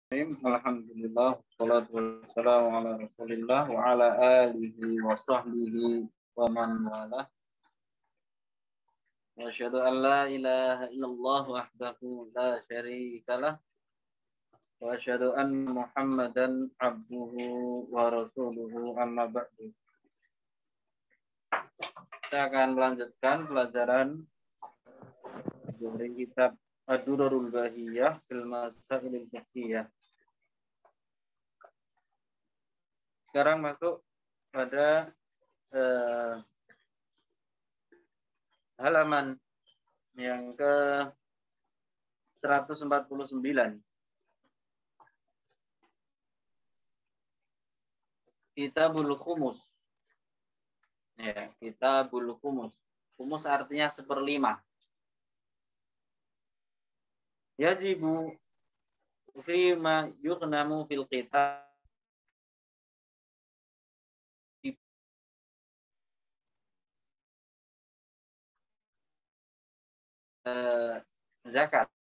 Alhamdulillah, salatu wassalamu ala rasulillah wa ala alihi wa sahbihi wa man wala. Wa asyhadu an la ilaha illallah wahdahu la syarika lah. Wa asyhadu anna Muhammadan abduhu wa rasuluhu amma ba'du. Kita akan melanjutkan pelajaran dari kitab Ad-Durarul Bahiyah fil Masailil Fiqhiyah. Sekarang masuk pada halaman yang ke 149. Kitabul Khumus. Ya, Kitabul Khumus. Khumus artinya 1/5. Yajibu fima yughnamu fil qital zakat.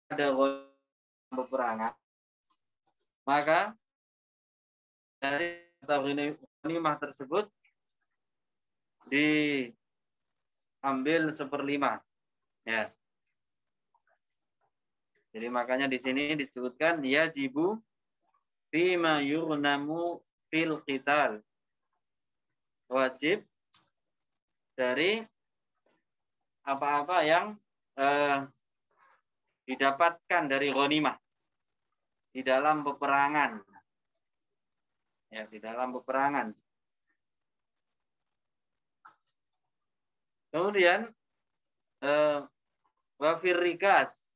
Ada peperangan, maka dari ghanimah tersebut diambil 1/5. Ya. Jadi makanya di sini disebutkan yajibu fima yughnamu fil qital. Wajib dari apa-apa yang didapatkan dari ghanimah di dalam peperangan. Ya, di dalam peperangan. Kemudian wafir rikas,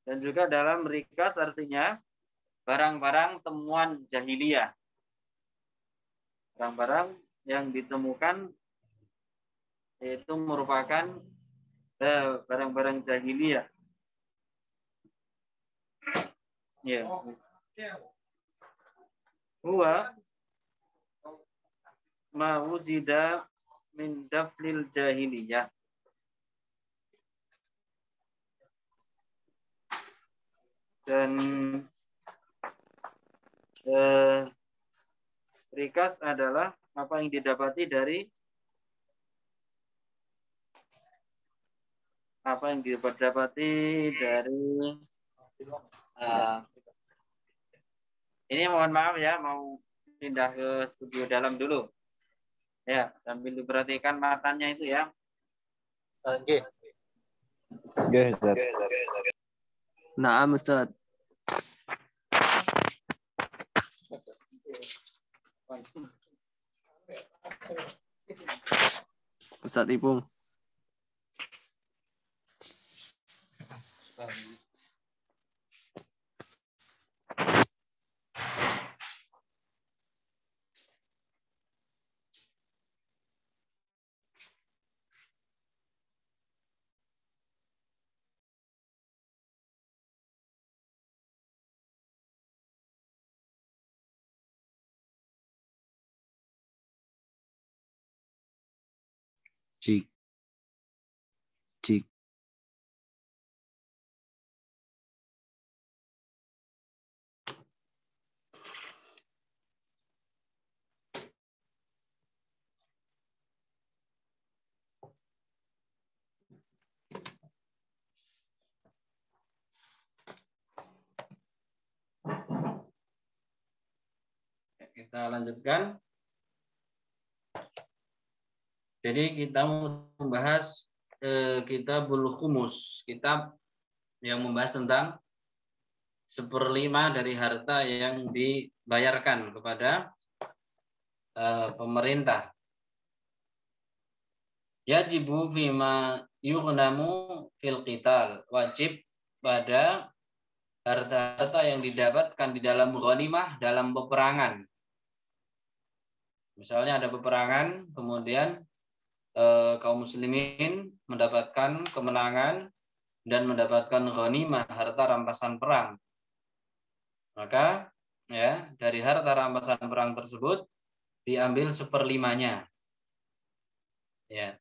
dan juga dalam rikas artinya barang-barang temuan jahiliyah, barang-barang yang ditemukan yaitu merupakan barang-barang jahiliyah. Ya. Huwa ma wujida min dafnil jahiliyah. Dan rikas adalah apa yang didapati dari ini mohon maaf ya, mau pindah ke studio dalam dulu. Ya, sambil diperhatikan matanya itu ya. Oke. Oke, Ustaz. Naam, Ustaz. Ustaz Ipung. Cik. Kita lanjutkan. Jadi kita membahas Kitabul Khumus, kitab yang membahas tentang 1/5 dari harta yang dibayarkan kepada pemerintah. Yajibu fima yughnamu fil qital. Wajib pada harta-harta yang didapatkan di dalam ghanimah dalam peperangan. Misalnya ada peperangan, kemudian kaum muslimin mendapatkan kemenangan dan mendapatkan ghanimah, harta rampasan perang. Maka ya, dari harta rampasan perang tersebut diambil 1/5-nya. Ya.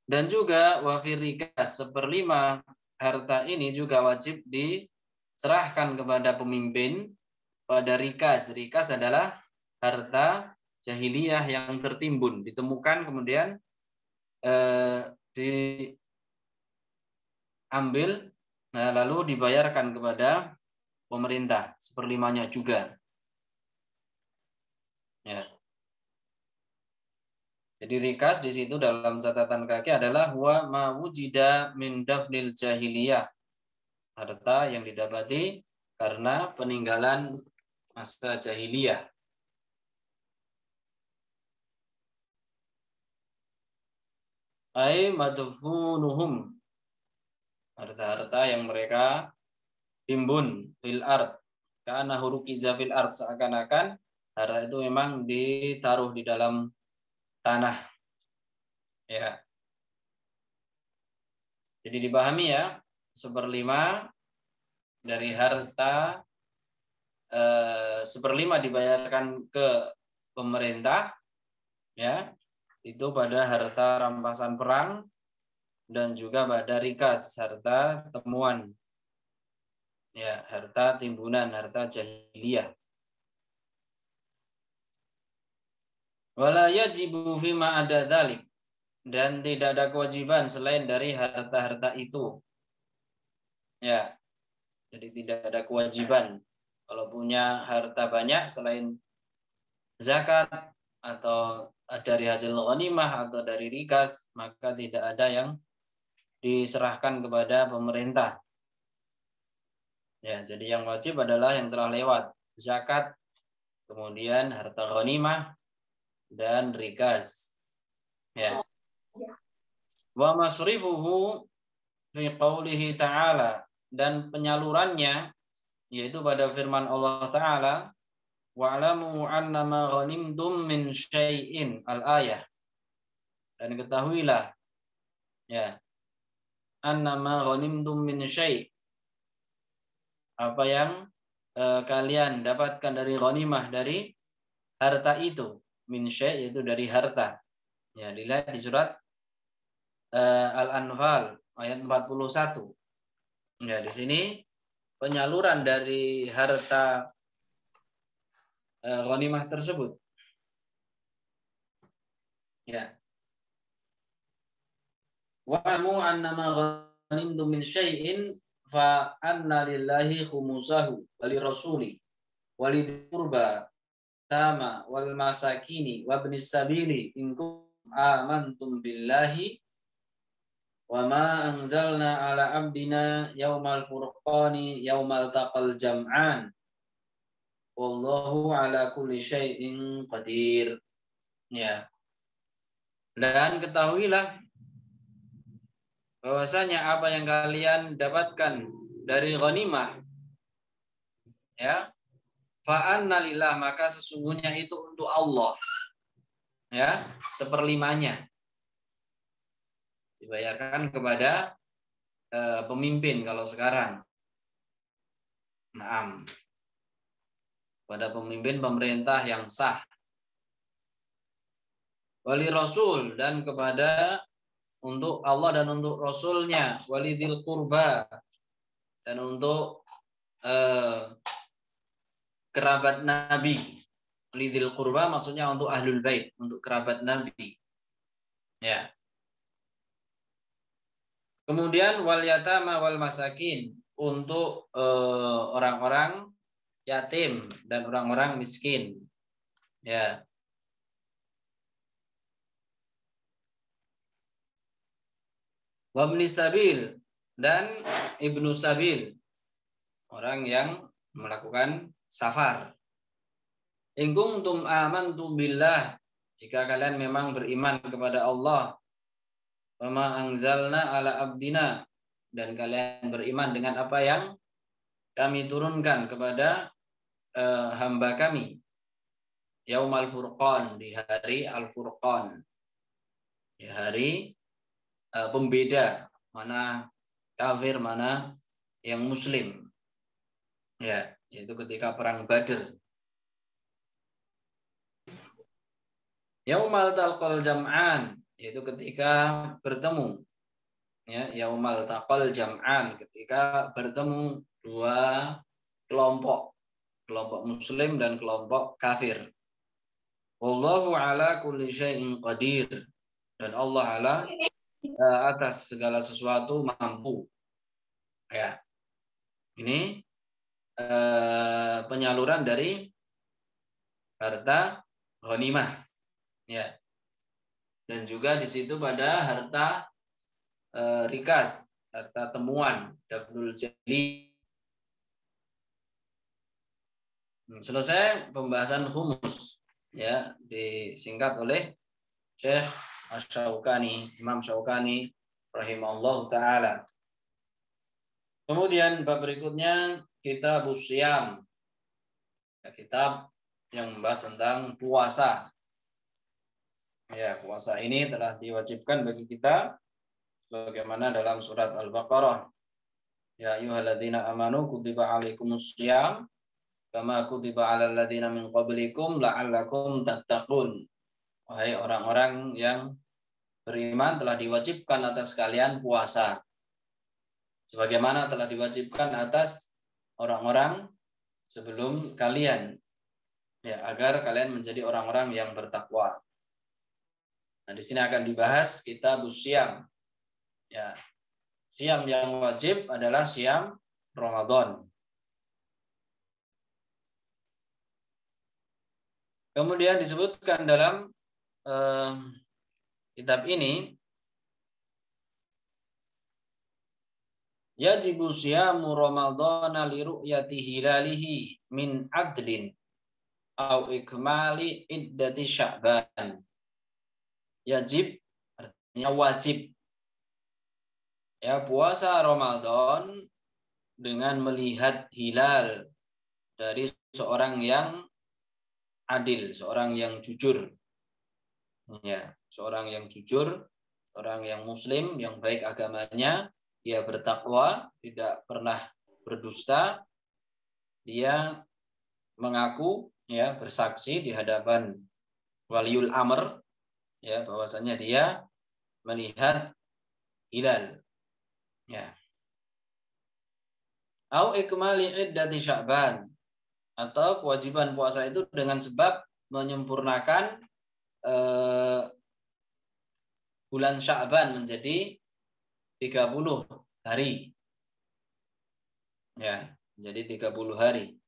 Dan juga wafir rikas, 1/5 harta ini juga wajib diserahkan kepada pemimpin pada rikas. Rikas adalah harta jahiliyah yang tertimbun, ditemukan kemudian diambil, lalu dibayarkan kepada pemerintah seperlimanya juga. Ya. Jadi rikas di situ dalam catatan kaki adalah huwa ma wujida min dafnil jahiliyah. Harta yang didapati karena peninggalan masa jahiliyah. Ai madfunuhum. Harta-harta yang mereka timbun fil ard. Karena hurukiza fil ard, seakan-akan harta itu memang ditaruh di dalam tanah. Ya. Jadi dipahami ya, 1/5 dari harta 1/5 dibayarkan ke pemerintah, ya, itu pada harta rampasan perang dan juga pada rikas, harta temuan, ya, harta timbunan, harta jahiliyah. Wala yajibu fima ada dzalik, dan tidak ada kewajiban selain dari harta-harta itu. Ya. Jadi tidak ada kewajiban kalau punya harta banyak selain zakat atau dari hasil ghanimah atau dari rikas, maka tidak ada yang diserahkan kepada pemerintah. Ya, jadi yang wajib adalah yang telah lewat, zakat, kemudian harta ghanimah dan rikas. Ya. Wa masrifuhu fi qaulihi ta'ala, dan penyalurannya yaitu pada firman Allah Ta'ala, wa'lamu annama ghanimtum min syai'in, al-ayah, dan ketahuilah ya annama ghanimtum min syai', apa yang kalian dapatkan dari ghanimah, dari harta itu, min syai' yaitu dari harta. Ya, dilihat di surat Al-Anfal ayat 41. Ya, di sini penyaluran dari harta ghanimah tersebut. Ya. Wa'lamu annama ghanimtum min syai'in fa anna lillahi khumusahu wa lirasuli wa lidhil qurba tama wal masakini wa ibnis sabili in kuntum amantum billahi wa ma anzalna ala abdina yaumal furqani yaumal taqal jam'an wallahu ala kulli syai'in qadir. Ya. Dan ketahuilah bahwasanya apa yang kalian dapatkan dari ghanimah, ya, fa anna lillah, maka sesungguhnya itu untuk Allah, ya, 1/5-nya dibayarkan kepada pemimpin kalau sekarang. Naam. Pada pemimpin pemerintah yang sah. Wali Rasul, dan kepada untuk Allah dan untuk Rasulnya, walidil qurba, dan untuk kerabat Nabi. Walidil qurba maksudnya untuk ahlul bait, untuk kerabat Nabi. Ya. Kemudian wal yatama wal masakin, untuk orang-orang yatim dan orang-orang miskin. Ya. Wabni sabil, dan ibnu sabil, orang yang melakukan safar. In kuntum amantum billah, jika kalian memang beriman kepada Allah, wa ma anzalna ala abdina, dan kalian beriman dengan apa yang kami turunkan kepada hamba kami, yaumal furqan, di hari al-furqan, di hari pembeda mana kafir mana yang muslim, ya, yaitu ketika perang Badr. Yaumal talqal jam'an, yaitu ketika bertemu ya, yaumal taqal jam'an, ketika bertemu dua kelompok muslim dan kelompok kafir. Wallahu ala kulli syai'in qadir, dan Allah ala atas segala sesuatu mampu. Ya. Ini penyaluran dari harta ghanimah, ya. Dan juga di situ pada harta rikas, harta temuan, Dabnul Jali. Selesai pembahasan humus, ya, disingkat oleh Syekh Asy-Syaukani, Imam Syaukani rahimahullah taala. Kemudian bab berikutnya kitab Usyam, ya, kitab yang membahas tentang puasa. Ya, puasa ini telah diwajibkan bagi kita bagaimana dalam surat Al-Baqarah. Ya ayyuhalladzina amanu kutiba alaikumussyam kama kutiba alal ladzina min qablikum la'allakum tattaqun. Wahai orang-orang yang beriman, telah diwajibkan atas kalian puasa sebagaimana telah diwajibkan atas orang-orang sebelum kalian, ya, agar kalian menjadi orang-orang yang bertakwa. Nah, di sini akan dibahas kitab Usyam. Ya. Siam yang wajib adalah siam Ramadan. Kemudian disebutkan dalam kitab ini, yajibu siyamu Ramadhana li ru'yati hilalihi min adlin au ikmali iddati Sya'ban. Yajib artinya wajib. Ya, puasa Ramadan dengan melihat hilal dari seorang yang adil, seorang yang jujur. Ya, seorang yang jujur, orang yang muslim, yang baik agamanya, dia bertakwa, tidak pernah berdusta, dia mengaku, ya, bersaksi di hadapan waliul amr, ya, bahwasanya dia melihat hilal. Ya. Au ikmali iddati Sya'ban, atau kewajiban puasa itu dengan sebab menyempurnakan bulan Sya'ban menjadi 30 hari. Ya, menjadi 30 hari.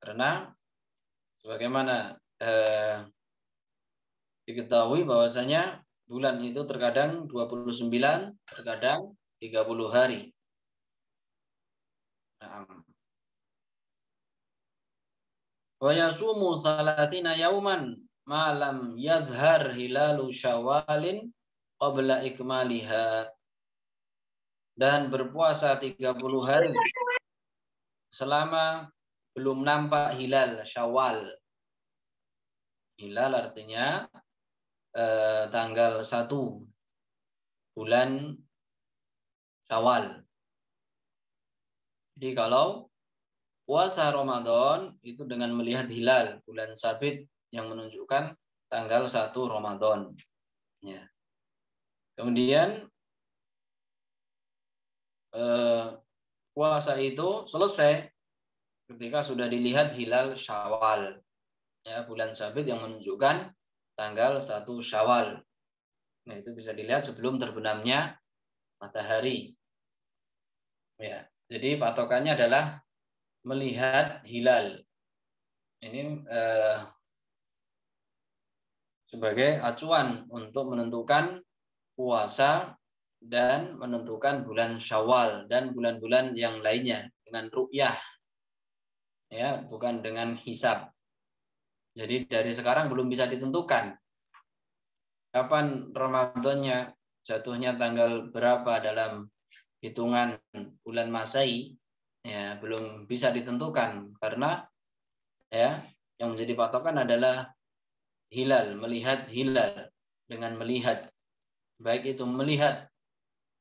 Karena sebagaimana diketahui bahwasanya bulan itu terkadang 29, terkadang 30 hari. Wa yasumu 30 yauman ma lam yazhar hilalu Syawalin qabla ikmaliha. Dan berpuasa 30 hari selama belum nampak hilal Syawal. Hilal artinya tanggal 1 bulan Syawal. Jadi kalau puasa Ramadan itu dengan melihat hilal bulan sabit yang menunjukkan tanggal 1 Ramadan. Ya. Kemudian puasa itu selesai ketika sudah dilihat hilal Syawal. Ya, bulan sabit yang menunjukkan tanggal 1 Syawal. Nah, itu bisa dilihat sebelum terbenamnya matahari. Ya, jadi patokannya adalah melihat hilal. Ini sebagai acuan untuk menentukan puasa dan menentukan bulan Syawal dan bulan-bulan yang lainnya dengan ru'yah, ya, bukan dengan hisab. Jadi dari sekarang belum bisa ditentukan kapan Ramadannya, jatuhnya tanggal berapa dalam hitungan bulan Masehi, ya, belum bisa ditentukan karena, ya, yang menjadi patokan adalah hilal, melihat hilal. Dengan melihat, baik itu melihat,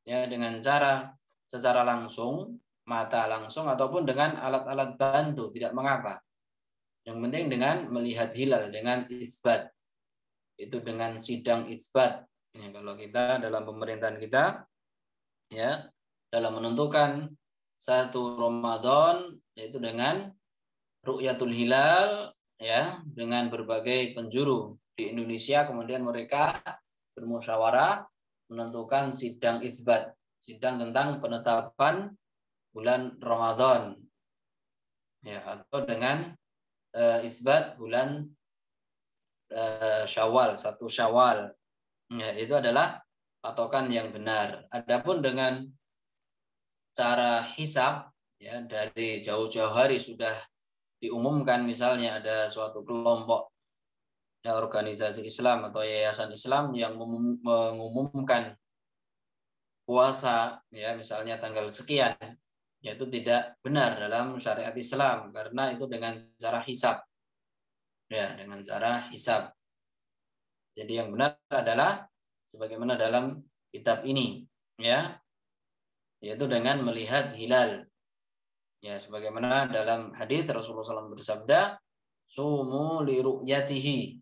ya, dengan cara secara langsung, mata langsung, ataupun dengan alat-alat bantu, tidak mengapa. Yang penting dengan melihat hilal, dengan isbat. Itu dengan sidang isbat. Ya, kalau kita dalam pemerintahan kita ya dalam menentukan satu Ramadan, yaitu dengan ru'yatul hilal, ya, dengan berbagai penjuru di Indonesia. Kemudian mereka bermusyawarah menentukan sidang itsbat, sidang tentang penetapan bulan Ramadan, ya, atau dengan itsbat bulan Syawal, 1 Syawal. Ya, itu adalah patokan yang benar. Adapun dengan cara hisab, ya, dari jauh-jauh hari sudah diumumkan, misalnya ada suatu kelompok, ya, organisasi Islam atau yayasan Islam yang mengumumkan puasa, ya, misalnya tanggal sekian, yaitu tidak benar dalam syariat Islam karena itu dengan cara hisab, ya, dengan cara hisab. Jadi yang benar adalah sebagaimana dalam kitab ini, ya, yaitu dengan melihat hilal, ya, sebagaimana dalam hadis Rasulullah SAW bersabda, sumu li ru'yatihi,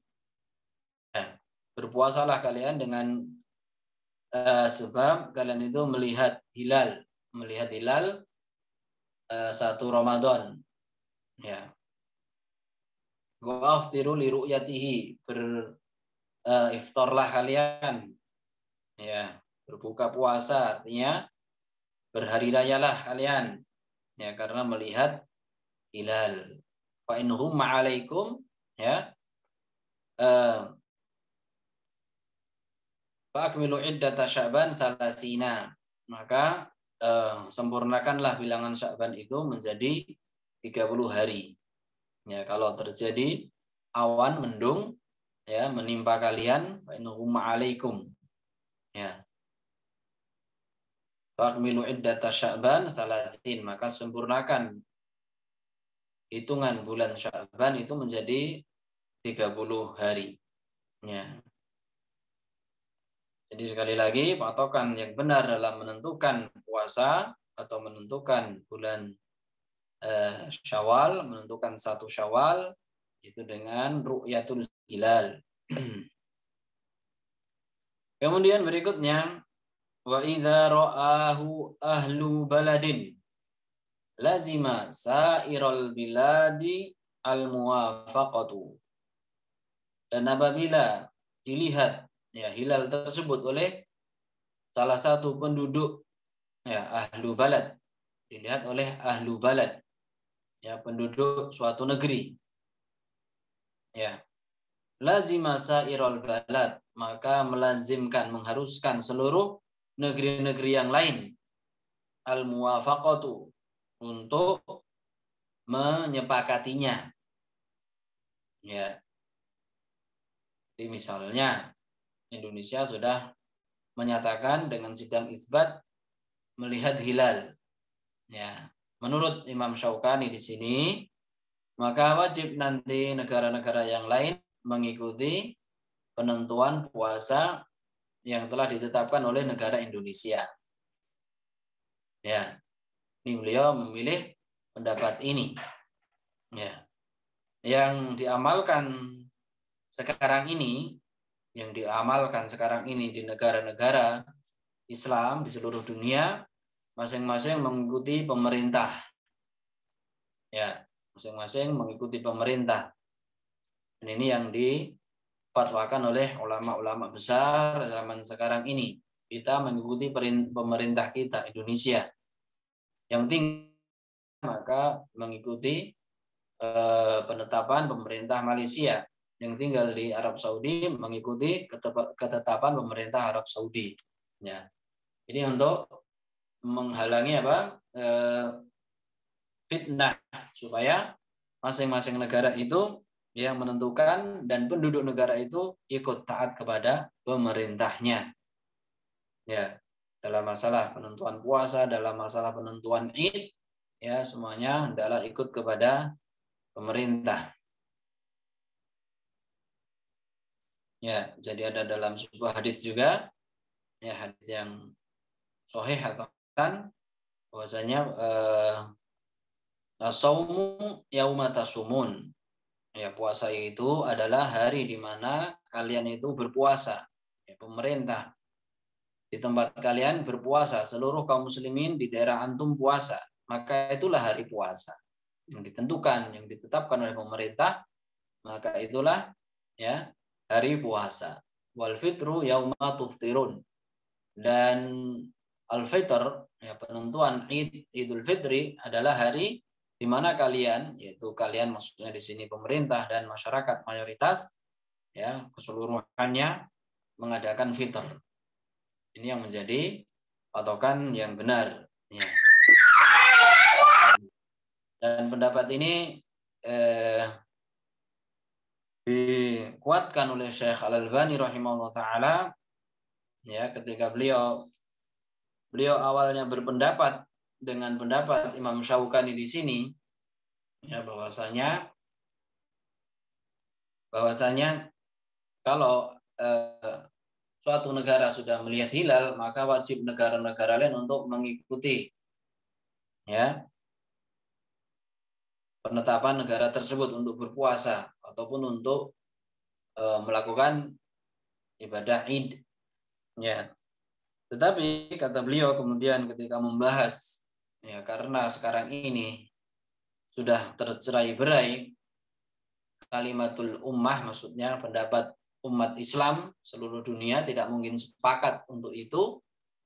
ya, berpuasalah kalian dengan sebab kalian itu melihat hilal 1 Ramadan, ya. Wa aftiru li ru'yatihi, iftarlah kalian, ya, berbuka puasa artinya berhari rayalah kalian, ya, karena melihat hilal. Fa inhum ma'alaikum, ya, fa akmilu iddata Sya'ban 30, maka sempurnakanlah bilangan Sya'ban itu menjadi 30 hari. Ya, kalau terjadi awan mendung, ya, menimpa kalian, fa inhum ma'alaikum, ya. Fa akmilu iddata Sya'ban 30, maka sempurnakan hitungan bulan Sya'ban itu menjadi 30 hari. Ya. Jadi sekali lagi, patokan yang benar dalam menentukan puasa atau menentukan bulan Syawal, menentukan 1 Syawal, itu dengan ru'yatul hilal. Kemudian berikutnya, wa idza ra'ahu ahlu baladin lazima sa'iral biladi al-muwafaqatu. Dan apabila dilihat, ya, hilal tersebut oleh salah satu penduduk, ya, ahlu balad, dilihat oleh ahlu balad, ya, penduduk suatu negeri, ya, lazima sa'iral balad, maka melazimkan, mengharuskan seluruh negeri-negeri yang lain al-muwafaqatu, untuk menyepakatinya, ya. Jadi misalnya Indonesia sudah menyatakan dengan sidang itsbat melihat hilal, ya, menurut Imam Syaukani di sini, maka wajib nanti negara-negara yang lain mengikuti penentuan puasa yang telah ditetapkan oleh negara Indonesia. Ya, ini beliau memilih pendapat ini. Ya, yang diamalkan sekarang ini di negara-negara Islam di seluruh dunia, masing-masing mengikuti pemerintah. Ya, masing-masing mengikuti pemerintah. Dan ini yang difatwakan oleh ulama-ulama besar zaman sekarang ini. Kita mengikuti pemerintah kita, Indonesia. Yang tinggi maka mengikuti penetapan pemerintah Malaysia. Yang tinggal di Arab Saudi mengikuti ketetapan pemerintah Arab Saudi. Ya. Ini untuk menghalangi fitnah, supaya masing-masing negara itu yang menentukan dan penduduk negara itu ikut taat kepada pemerintahnya. Ya, dalam masalah penentuan puasa, dalam masalah penentuan Id, ya, semuanya adalah ikut kepada pemerintah. Ya, jadi ada dalam sebuah hadis juga, ya, hadis yang sahih atau hasan, bahwasanya saumu yauma tasumun, ya, puasa itu adalah hari di mana kalian itu berpuasa, ya, pemerintah di tempat kalian berpuasa, seluruh kaum muslimin di daerah antum puasa, maka itulah hari puasa yang ditentukan, yang ditetapkan oleh pemerintah, maka itulah ya hari puasa. Wal fitru yauma tuftirun. Dan al fitr, ya penentuan Idul Fitri adalah hari di mana kalian, yaitu kalian maksudnya di sini pemerintah dan masyarakat mayoritas ya keseluruhannya mengadakan fitr. Ini yang menjadi patokan yang benar. Ya. Dan pendapat ini dikuatkan oleh Syekh Al-Albani rahimahullah taala ya ketika beliau awalnya berpendapat dengan pendapat Imam Syaukani di sini ya bahwasanya kalau suatu negara sudah melihat hilal maka wajib negara-negara lain untuk mengikuti ya penetapan negara tersebut untuk berpuasa ataupun untuk melakukan ibadah Id ya. Tetapi kata beliau kemudian ketika membahas ya karena sekarang ini sudah tercerai-berai kalimatul ummah, maksudnya pendapat umat Islam seluruh dunia tidak mungkin sepakat untuk itu,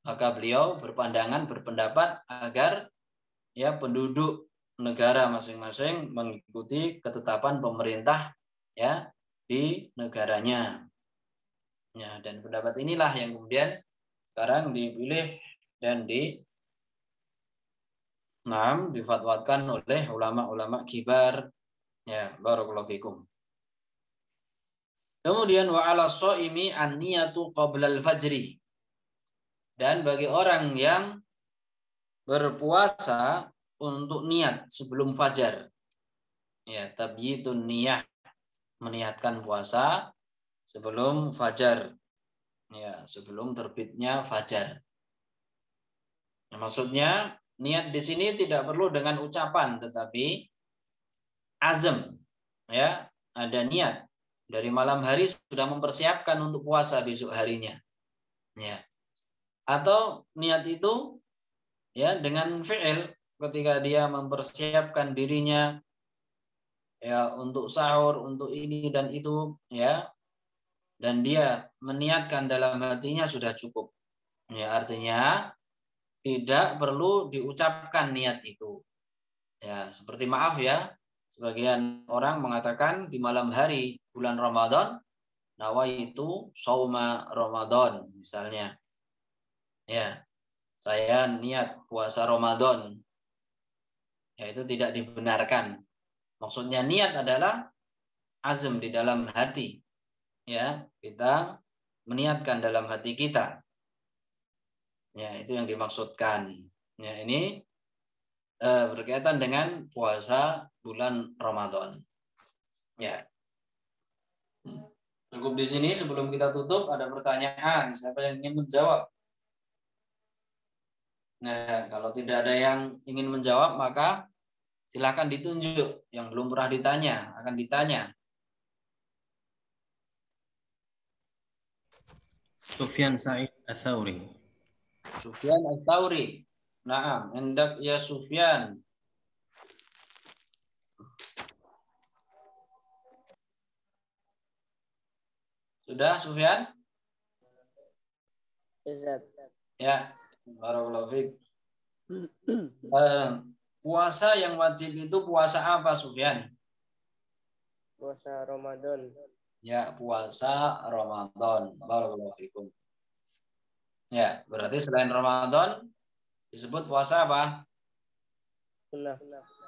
maka beliau berpendapat agar ya penduduk negara masing-masing mengikuti ketetapan pemerintah ya di negaranya. Ya, dan pendapat inilah yang kemudian sekarang dipilih dan difatwakan oleh ulama-ulama kibar. Ya, barakallahu fikum. Kemudian wa 'ala shaimi an-niyatu qabla al-fajri. Dan bagi orang yang berpuasa untuk niat sebelum fajar. Ya, tabyitun niyah, meniatkan puasa sebelum fajar. Ya, sebelum terbitnya fajar. Nah, maksudnya niat di sini tidak perlu dengan ucapan tetapi azam. Ya, ada niat dari malam hari sudah mempersiapkan untuk puasa besok harinya. Ya. Atau niat itu ya dengan fi'il ketika dia mempersiapkan dirinya ya untuk sahur, untuk ini dan itu ya. Dan dia meniatkan dalam hatinya sudah cukup. Ya, artinya tidak perlu diucapkan niat itu. Ya, seperti maaf ya, sebagian orang mengatakan di malam hari bulan Ramadan nawaitu shauma Ramadan misalnya. Ya, saya niat puasa Ramadan. Ya, itu tidak dibenarkan. Maksudnya niat adalah azam di dalam hati. Ya, kita meniatkan dalam hati kita. Ya, itu yang dimaksudkan. Ya, ini berkaitan dengan puasa bulan Ramadan. Ya. Cukup di sini sebelum kita tutup ada pertanyaan. Siapa yang ingin menjawab? Nah, kalau tidak ada yang ingin menjawab maka silakan ditunjuk. Yang belum pernah ditanya akan ditanya. Sufyan Sa'id Ats-Tsauri. Sufyan Ats-Tsauri. Naam, hendak ya Sufyan. Sudah Sufyan? Ya, barakallahu fiik. Puasa yang wajib itu puasa apa, Sufyan? Puasa Ramadan. Ya, puasa Ramadan. Barakallahu fiikum. Ya, berarti selain Ramadan disebut puasa apa? Sunnah.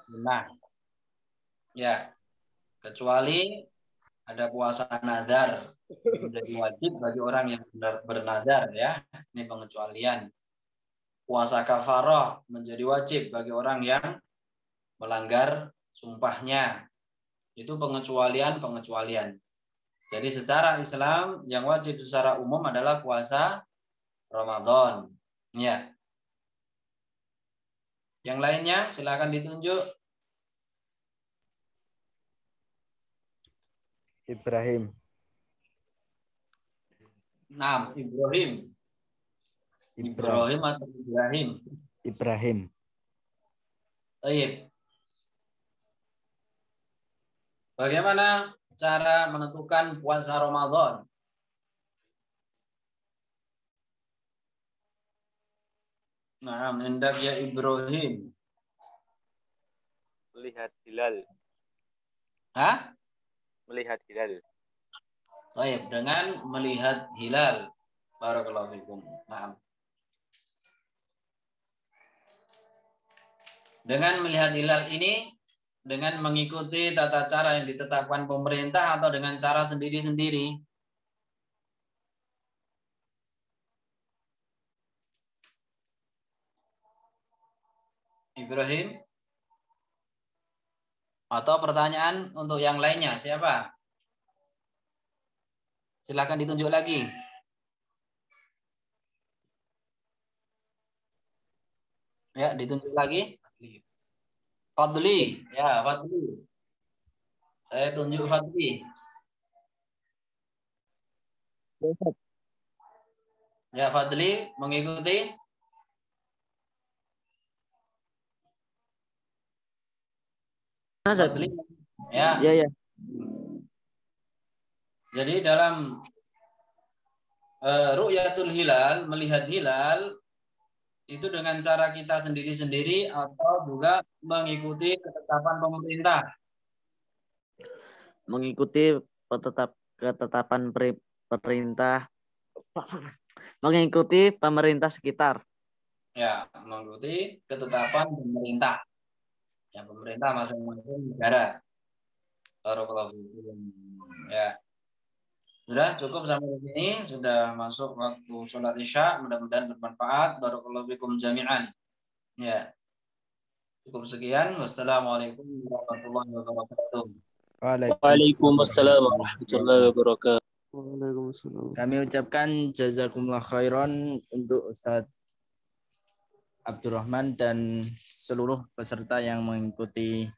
Sunnah. Ya, kecuali ada puasa nazar menjadi wajib bagi orang yang bernazar ya. Ini pengecualian. Puasa kafarah menjadi wajib bagi orang yang melanggar sumpahnya. Itu pengecualian. Jadi secara Islam yang wajib secara umum adalah puasa Ramadan. Ya. Yang lainnya silakan ditunjuk. Ibrahim. Nah, Ibrahim. Ibrahim atau Ibrahim? Ibrahim. Baik. Bagaimana cara menentukan puasa Ramadan? Nah, hendak ya Ibrahim. Melihat hilal. Hah? Melihat hilal. Baik, dengan melihat hilal. Barakallahu fikum. Nah. Dengan melihat hilal ini, dengan mengikuti tata cara yang ditetapkan pemerintah atau dengan cara sendiri-sendiri? Ibrahim? Atau pertanyaan untuk yang lainnya, siapa? Silakan ditunjuk lagi. Ya, ditunjuk lagi. Fadli. Ya, Fadli. Saya tunjuk Fadli. Ya, Fadli mengikuti. Fadli. Ya. Ya. Jadi dalam ru'yatul hilal, melihat hilal itu dengan cara kita sendiri-sendiri atau juga mengikuti ketetapan pemerintah? Mengikuti ketetapan pemerintah. Mengikuti pemerintah sekitar. Ya, mengikuti ketetapan pemerintah. Ya, pemerintah masing-masing negara. Barakallahu fikum. Ya. Sudah cukup sampai di sini, sudah masuk waktu sholat Isya, mudah-mudahan bermanfaat. Barakallahu fikum jami'an. Ya. Cukup sekian. Wassalamualaikum warahmatullahi wabarakatuh. Waalaikumsalam warahmatullahi wabarakatuh. Waalaikumsalam. Kami ucapkan jazakumullah khairan untuk Ustadz Abdurrahman dan seluruh peserta yang mengikuti